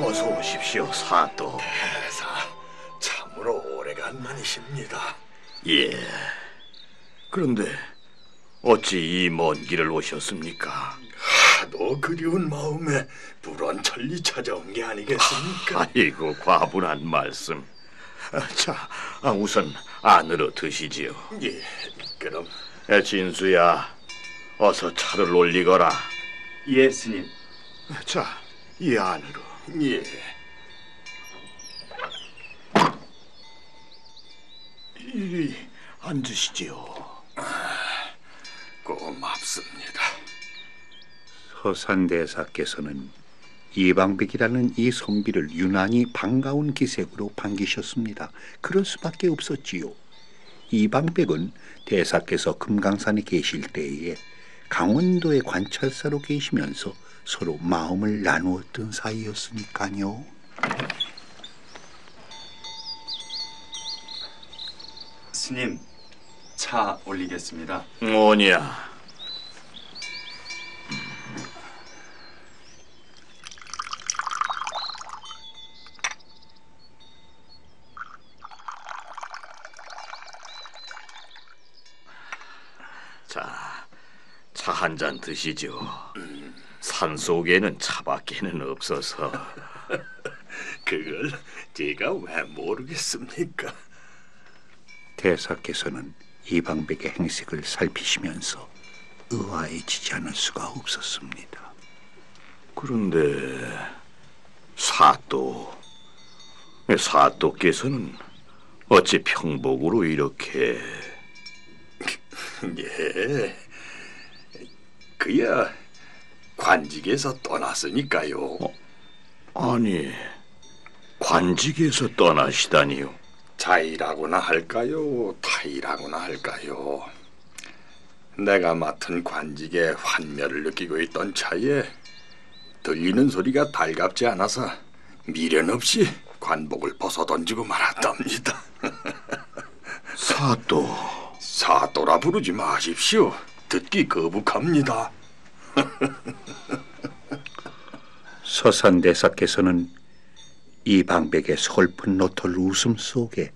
어서 오십시오, 사또. 대사, 참으로 오래간만이십니다. 예. 그런데 어찌 이 먼 길을 오셨습니까? 하도 그리운 마음에 불원천리 찾아온 게 아니겠습니까? 아이고, 과분한 말씀. 자, 우선 안으로 드시지요. 예, 그럼. 진수야, 어서 차를 올리거라. 예, 스님. 자, 이 안으로. 예. 이리 앉으시지요. 고맙습니다. 서산대사께서는 이방백이라는 이 선비를 유난히 반가운 기색으로 반기셨습니다. 그럴 수밖에 없었지요. 이방백은 대사께서 금강산에 계실 때에 강원도의 관찰사로 계시면서 서로 마음을 나누었던 사이였으니까요. 스님, 차 올리겠습니다. 뭐냐? 자, 차 한 잔 드시죠. 산속에는 차밖에는 없어서. 그걸 제가 왜 모르겠습니까? 대사께서는 이방백의 행색을 살피시면서 의아해지지 않을 수가 없었습니다. 그런데 사또께서는 어찌 평복으로 이렇게... 예, 그야 관직에서 떠났으니까요. 아니, 관직에서 떠나시다니요? 자의라고나 할까요, 타의라고나 할까요? 내가 맡은 관직에 환멸을 느끼고 있던 차에 들리는 소리가 달갑지 않아서 미련 없이 관복을 벗어던지고 말았답니다. 사또라 부르지 마십시오. 듣기 거북합니다. 서산대사께서는 이방백의 설픈 노털 웃음 속에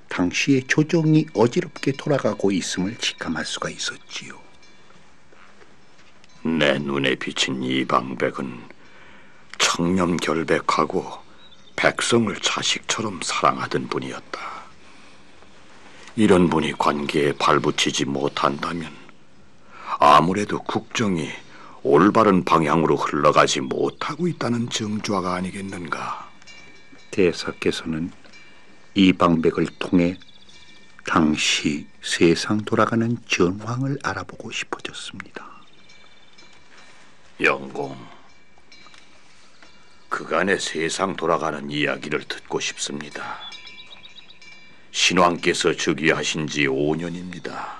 당시의 조정이 어지럽게 돌아가고 있음을 직감할 수가 있었지요. 내 눈에 비친 이방백은 청렴결백하고 백성을 자식처럼 사랑하던 분이었다. 이런 분이 관계에 발붙이지 못한다면 아무래도 국정이 올바른 방향으로 흘러가지 못하고 있다는 증조가 아니겠는가. 대사께서는 이방백을 통해 당시 세상 돌아가는 전황을 알아보고 싶어졌습니다. 영공, 그간의 세상 돌아가는 이야기를 듣고 싶습니다. 신왕께서 즉위하신 지 5년입니다.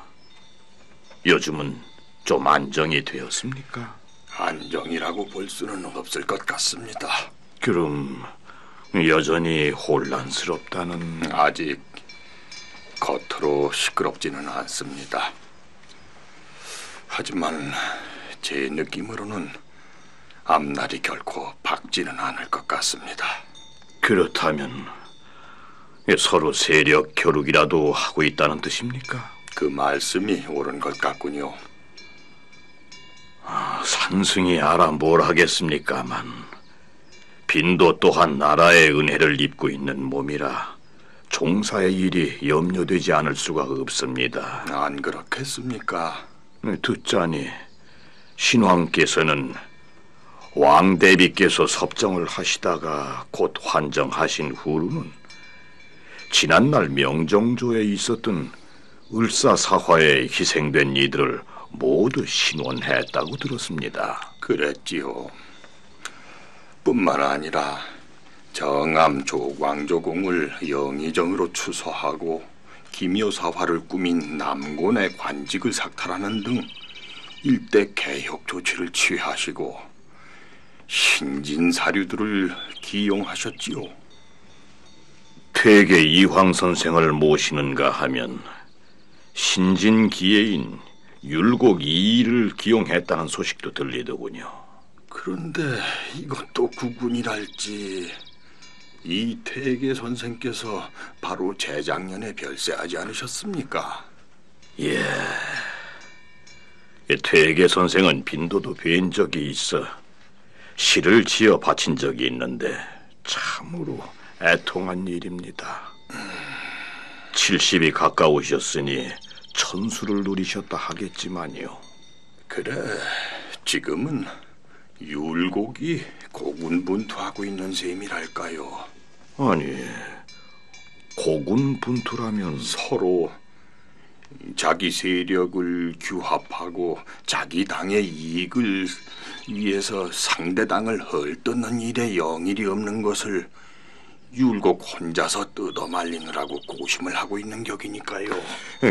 요즘은 좀 안정이 되었습니까? 안정이라고 볼 수는 없을 것 같습니다. 그럼 여전히 혼란스럽다는... 아직 겉으로 시끄럽지는 않습니다. 하지만 제 느낌으로는 앞날이 결코 밝지는 않을 것 같습니다. 그렇다면 서로 세력 겨루기라도 하고 있다는 뜻입니까? 그 말씀이 옳은 것 같군요. 산승이 알아 뭘 하겠습니까만 빈도 또한 나라의 은혜를 입고 있는 몸이라 종사의 일이 염려되지 않을 수가 없습니다. 안 그렇겠습니까? 듣자니 신왕께서는 왕대비께서 섭정을 하시다가 곧 환정하신 후로는 지난날 명정조에 있었던 을사사화에 희생된 이들을 모두 신원했다고 들었습니다. 그랬지요. 뿐만 아니라 정암 조광조공을 영의정으로 추서하고 기묘사화를 꾸민 남곤의 관직을 삭탈하는 등 일대 개혁 조치를 취하시고 신진사류들을 기용하셨지요. 퇴계 이황 선생을 모시는가 하면 신진기예인 율곡 이이를 기용했다는 소식도 들리더군요. 그런데 이것도 구군이랄지 이 태계 선생께서 바로 재작년에 별세하지 않으셨습니까? 예. 퇴계 선생은 빈도도 뵌 적이 있어 시를 지어 바친 적이 있는데 참으로 애통한 일입니다. 70이 가까우셨으니 천수를 누리셨다 하겠지만요. 그래, 지금은 율곡이 고군분투하고 있는 셈이랄까요. 아니, 고군분투라면 서로 자기 세력을 규합하고 자기 당의 이익을 위해서 상대 당을 헐뜯는 일에 영일이 없는 것을 율곡 혼자서 뜯어말리느라고 고심을 하고 있는 격이니까요.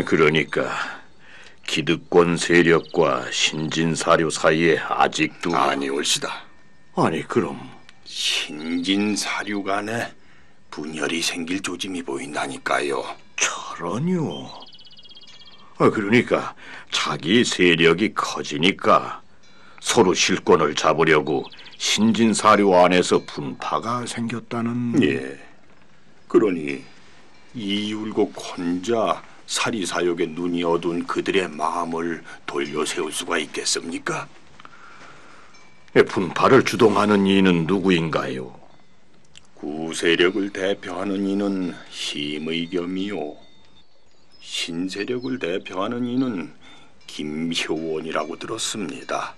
그러니까 기득권 세력과 신진사료 사이에 아직도 아니올시다. 아니 그럼 신진사류 간에 분열이 생길 조짐이 보인다니까요. 저런요. 그러니까 자기 세력이 커지니까 서로 실권을 잡으려고 신진사료 안에서 분파가 생겼다는. 예. 그러니 이율곡 혼자 사리사욕에 눈이 어두운 그들의 마음을 돌려세울 수가 있겠습니까? 분파를 주동하는 이는 누구인가요? 구세력을 대표하는 이는 심의겸이요, 신세력을 대표하는 이는 김효원이라고 들었습니다.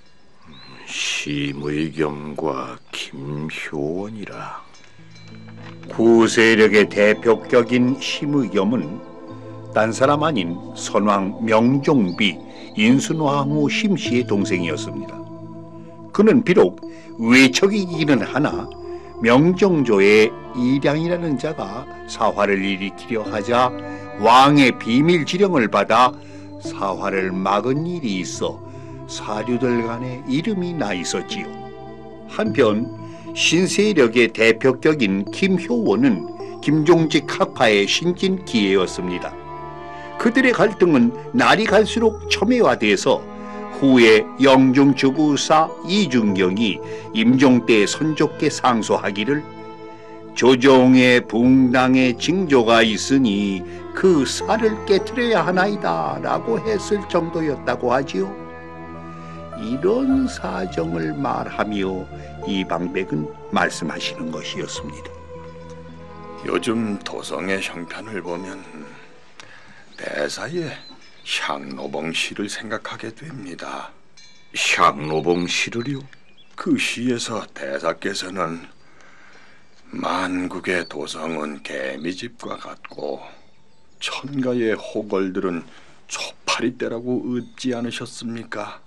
심의겸과 김효원이라. 구세력의 대표격인 심의겸은 딴 사람 아닌 선왕 명종비 인순왕후 심씨의 동생이었습니다. 그는 비록 외척이기는 하나 명정조의 이량이라는 자가 사화를 일으키려 하자 왕의 비밀 지령을 받아 사화를 막은 일이 있어 사류들 간에 이름이 나 있었지요. 한편 신세력의 대표격인 김효원은 김종직 학파의 신진기예였습니다. 그들의 갈등은 날이 갈수록 첨예화돼서 후에 영종주부사 이중경이 임종 때 선조께 상소하기를 조정의 붕당에 징조가 있으니 그 살을 깨트려야 하나이다 라고 했을 정도였다고 하지요. 이런 사정을 말하며 이방백은 말씀하시는 것이었습니다. 요즘 도성의 형편을 보면 대사에 향로봉 시를 생각하게 됩니다. 향로봉 시를요? 그 시에서 대사께서는 만국의 도성은 개미집과 같고 천가의 호걸들은 초파리떼라고 읊지 않으셨습니까?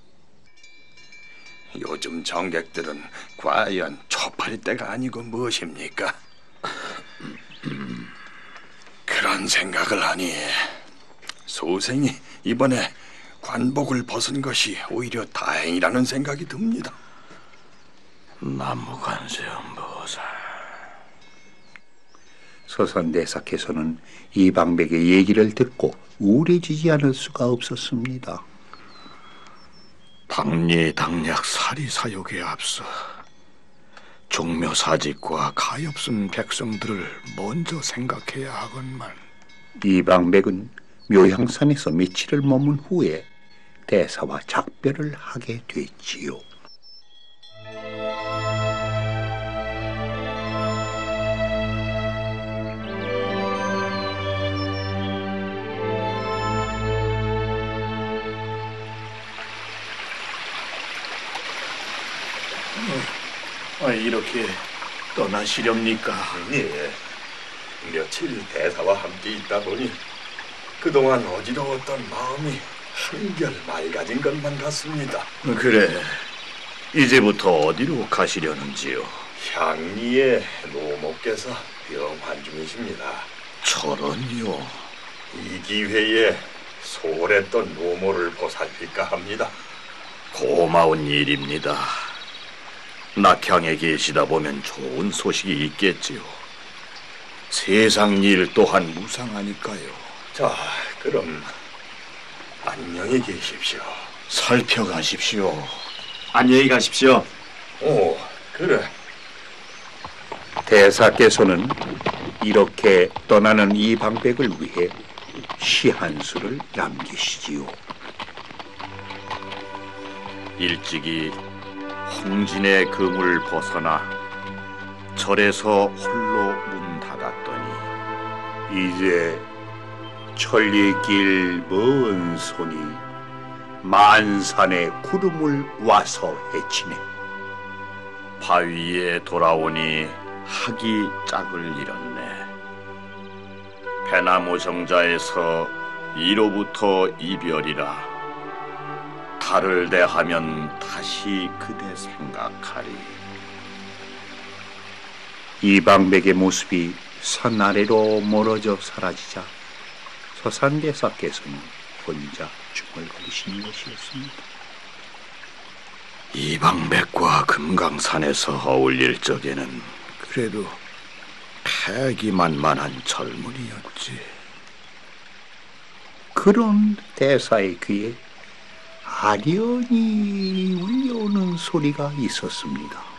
요즘 정객들은 과연 초파리떼가 아니고 무엇입니까? 그런 생각을 하니 소생이 이번에 관복을 벗은 것이 오히려 다행이라는 생각이 듭니다. 나무관세음보살. 서선대사께서는 이방백의 얘기를 듣고 우울해지지 않을 수가 없었습니다. 당리당략 사리사욕에 앞서 종묘사직과 가엾은 백성들을 먼저 생각해야 하건만. 이방백은 묘향산에서 며칠을 머문 후에 대사와 작별을 하게 됐지요. 이렇게 떠나시렵니까? 예, 며칠 대사와 함께 있다 보니 그동안 어지러웠던 마음이 한결 맑아진 것만 같습니다. 그래, 이제부터 어디로 가시려는지요? 향리의 노모께서 병환 중이십니다. 저런요. 이 기회에 소홀했던 노모를 보살필까 합니다. 고마운 일입니다. 낙향에 계시다 보면 좋은 소식이 있겠지요. 세상 일 또한 무상하니까요. 자, 그럼 안녕히 계십시오. 살펴가십시오. 안녕히 가십시오. 오, 그래. 대사께서는 이렇게 떠나는 이방백을 위해 시 한 수를 남기시지요. 일찍이 홍진의 금을 벗어나 절에서 홀로 문 닫았더니 이제 천리길 먼 손이 만산의 구름을 와서 헤치네. 바위에 돌아오니 학이 짝을 잃었네. 배나무 정자에서 이로부터 이별이라 달을 대하면 다시 그대 생각하리. 이방백의 모습이 산 아래로 멀어져 사라지자 서산대사께서는 혼자 중얼거리신 것이었습니다. 이방백과 금강산에서 어울릴 적에는 그래도 패기만만한 젊은이였지. 그런 대사의 귀에 아련히 울려오는 소리가 있었습니다.